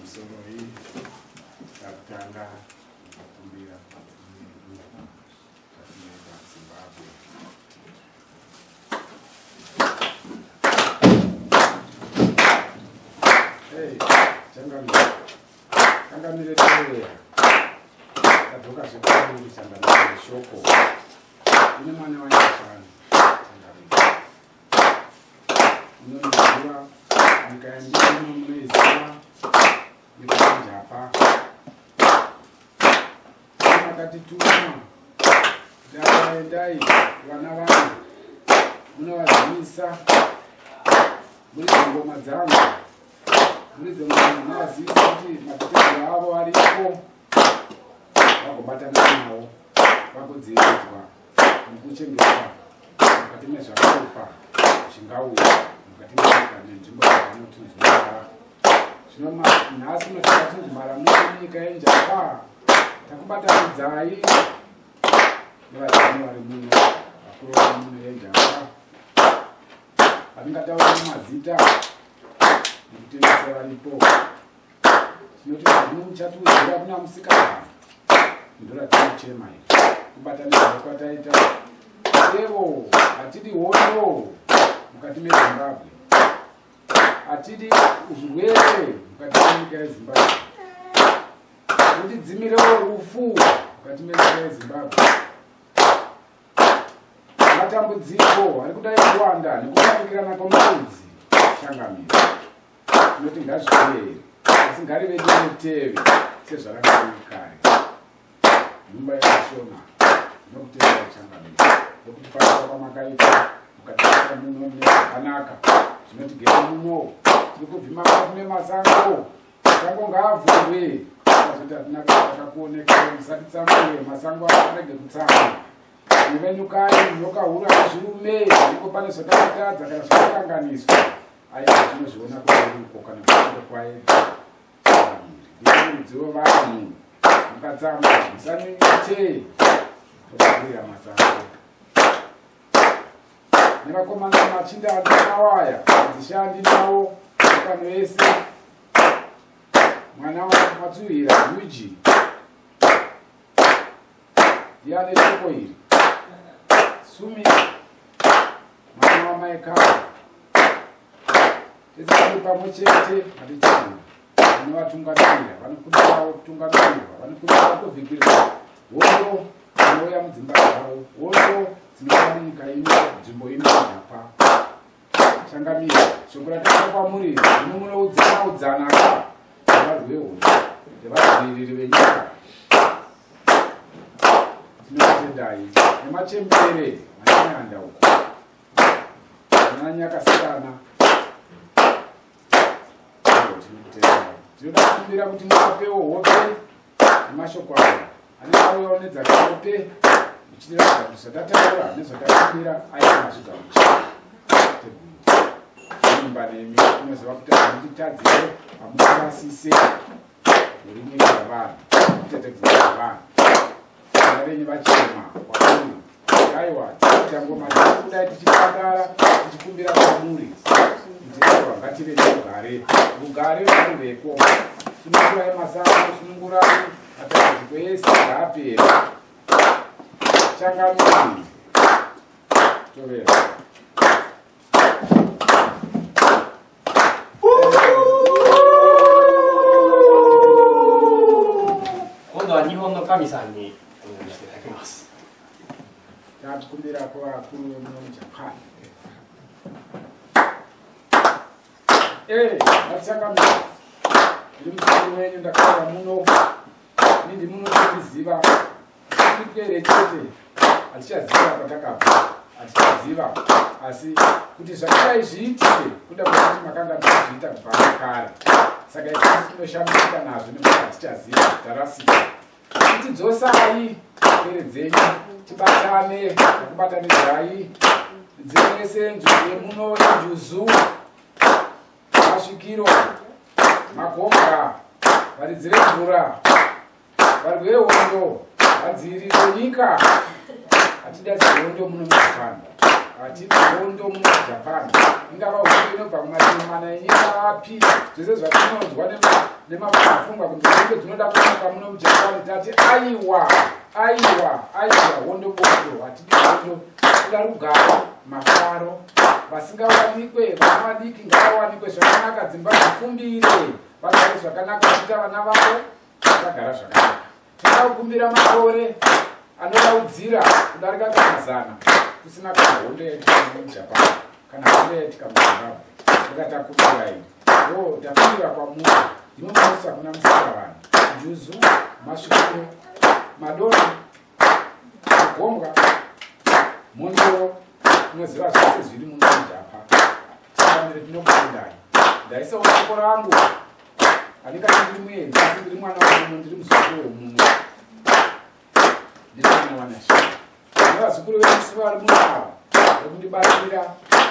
misoro hii takutanga kumbira katinga Zimbabwe. Changamire teya kadoka zvikuru changamire shoko ine mwana wanyashanu changamire unoziva nyika yandino munoiziva nyika yanjapa makatituma ndaendai vana vangu munovazivisa muri dzingoma dzangu muri dzingomazivisa kuti matetezo avo aripo vagobatana navo vagodzividzwa mukuchengetwa mukati mezvakaupa zvingauya mukati menyika nenzvimbo dzavanotunzumara. Zvino nhasi matakatunzumara munyika yenjapa takubatanidzai nevadzimi vari muno vakuru vari muno yenjapa vatingataura mazita nekutengesa varipo. Tinoti vadzimu muchatudzira kuna musikana ndoratinochema iri kubatanidza kwataita evo hatidi hondo mukati meZimbabwe, hatidi zvirwere mukati menyika yeZimbabwe, kutidzimirewo rufu mukati menyika yeZimbabwe. Matambudziko ari kudai kuwanda nekupanikirana kwemarudzi changamire. Tinoti ngazvipere asi ngarive nemiteve sezvarakari kare. Nyumba yakashona nokutevera changamire nokutifarisa kwamakaita mukatisa muno nezvakanaka zvinotigera muno tiri kubvima kune masango. Masango ngaavhurwe azoti hatina takakuoneka musati tsambuye masango arege kutsama nevenyukai munokahura nezvirume niko pane zvatakatadza kana zvakakanganiswa aya tinozviona kuiko kana kuendo kwaedza ndirudziwo vanhu mukatsamba musanyenyete tokubwira masango nevakomana machinda andinawaya adzishandi nawo pano yese mwana wamatsuhira Yuji ndiane shoko iri Sumi mwana wamaekava tezikari pamwe chete hatichina vanovatungamirira vanokudirawo kutungamirwa vanokudirawo kuvhikirirwa hondo dzinouya mudzimba dzavo hondo dzinouya munyika ino nzvimbo ino yapa changamira shoko rataka kwamuri zvino munoudzana nevanhu vehondo nevadziviriri venyika. Tinotendai nemachembere manyanda uko ananyakasikana tinoda kukumbira kuti muvapewo hope nemashoko aya anekauyawo nedzakahope muchiratidza kuti zvatataura nezvatakakumbira aina mazvigamuchi imba nemi inoziva kuti handitadzire hamukarasise uri nyika yavanhu kutetedzera vanhu venyu vachema kwamuri aiwa tangoma kudai tichipatara tichikumbira kwamuri ndiaiwa ngative neugare ugare vanuveko sunungurai masango sunungurai matambudziko ese ngaapera changamiri tovera今度は日本の神さんにお願いしていただきます。tatikumbira kuvakuru vemuno muJapan. Vachangamira ndiri musoro wenyu ndakauya muno nindi muno tiriziva tipere chete hatichaziva kwatakabva hatichaziva asi kuti zvakadai zviitike kuda kuti makanga tichizviita kubva kare saka ikasi tinoshambudzika nazvo nekuti hatichaziva tarasika tidzosai pere dzenyu tibatane nekubatanidzai dzese nzvimbo yemuno yejuzu masvikiro magomba varidzire mvura vari vehondo vadzirire nyika hatida zihondo muno muJapan hatidi hondo mujapan ingava hondo inobva kumatimana enyika api zvese zvatinonzwa nemafungwa kuti hondo dzinoda kunoka muno mujapan tati aiwa hondo bondo hatidi hondo ida rugare mafaro vasingawanikwe vana vadiki ngavawanikwe zvakanaka dzimba dzipfumbire vagare zvakanaka kuita vana vavo vagara zvakanaka toda kukumbira makore anodaudzira kudarika kamazana kusina kana hondo yaitika mujapan kana hondo yaitika muzimbabwe takatakumbirai takumbira kwamuri ndinomuisa kuna musikavanhu njuzu masvikiro madona magombwa mondoro unoziva zvese zviri muno mujapa akamire tinokundai ndaisawo soko rangu handikati ndiri muedzi asi ndiri mwana wamuno ndiri muzukuru wemuno ndirianawanasha nevazukuru vemusiva vari muno ava vekundibatsira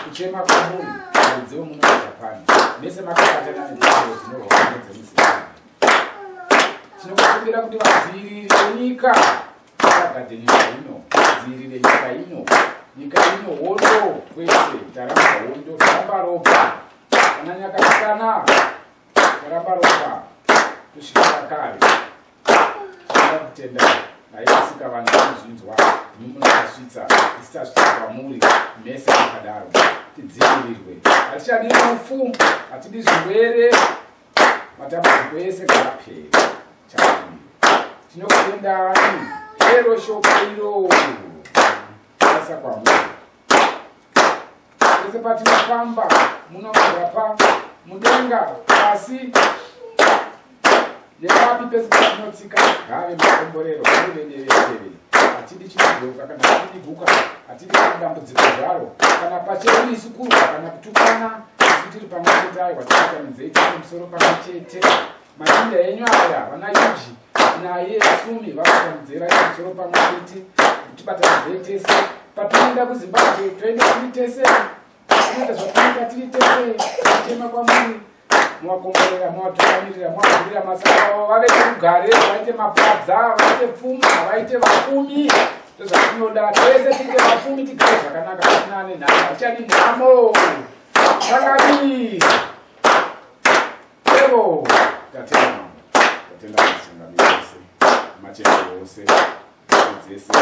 kuchema kwamuri muedzi wemuno mujapani mese makabatana nedzimbo dzinorwara nedzemuzimbabwe tinokukumbira kuti vadziriri venyika vagadhe nyika ino vadzirire nyika ino nyika ino hondo kwese taramba hondo taramba ropa kana nyakasana taramba ropa kusvikira kare tinoda kutenda naisika vanhu vanozvinzwa nimunakasvitsa isasvitsa kwamuri mese makadaro tidzivirirwe hatichadi rufu hatidi zvirwere matambudziko ese kapera chakadii tinokutendai ero shoko iro asa kwamuri pese patinofamba munomugapa mudenga pasi nepapi pese patinotsika ngave makomborero aivederevedereve hatidi chidzoka kana hatidi guka hatidi kana dambudziko zvaro kana pachedu isu kurwa kana kutukana isu tiri pamwe chete aiwa tiatamidzei tiri musoro pamwe chete machinda enyu aya vana yuji naye sumi vakatamidzera musoro pamwe chete kutibatanidzei tese patinoenda kuzimbabwe toenda tiri tese tinoita zvatinoita tiri tese tema kwamuri muvakomborera muvatukamirira muvavhurira masaka avo vave nerugare vaite mapadza vaite pfuma vaite vapfumi ndozvatinoda tese tiite vapfumi tigare zvakanaka pasina ane nhamo hatichadi nhamo takadii evo tatenda tatenda masingabi ose machero ose dzese